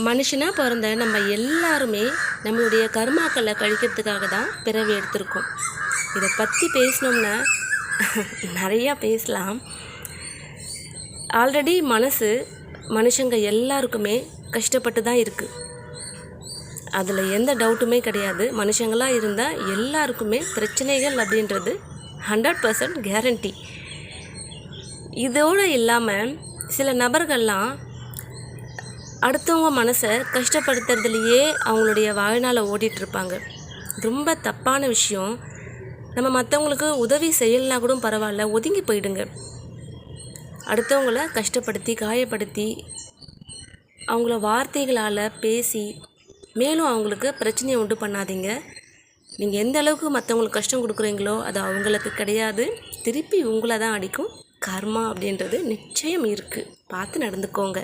மனுஷனாக பிறந்த நம்ம எல்லாருமே நம்மளுடைய கர்மாக்களை கழிக்கிறதுக்காக தான் பிறவி எடுத்திருக்கோம். இதை பற்றி பேசணும்னா நிறையா பேசலாம். ஆல்ரெடி மனுஷங்க எல்லாருக்குமே கஷ்டப்பட்டு தான் இருக்குது. அதில் எந்த டவுட்டுமே கிடையாது. மனுஷங்களாக இருந்தால் எல்லாருக்குமே பிரச்சனைகள் அப்படின்றது 100% கேரண்டி. இதோடு இல்லாமல் சில நபர்கள்லாம் அடுத்தவங்க மனசை கஷ்டப்படுத்துறதுலையே அவங்களுடைய வாழ்நாளை ஓடிட்டுருப்பாங்க. ரொம்ப தப்பான விஷயம். நம்ம மற்றவங்களுக்கு உதவி செய்யலைனா கூட பரவாயில்ல, ஒதுங்கி போயிடுங்க. அடுத்தவங்கள கஷ்டப்படுத்தி காயப்படுத்தி அவங்கள வார்த்தைகளால் பேசி மேலும் அவங்களுக்கு பிரச்சனையை உண்டு பண்ணாதீங்க. நீங்கள் எந்த அளவுக்கு மற்றவங்களுக்கு கஷ்டம் கொடுக்குறீங்களோ அது அவங்களுக்கு கிடையாது, திருப்பி உங்களை தான் அடிக்கும். கர்மா அப்படின்றது நிச்சயம் இருக்குது. பார்த்து நடந்துக்கோங்க.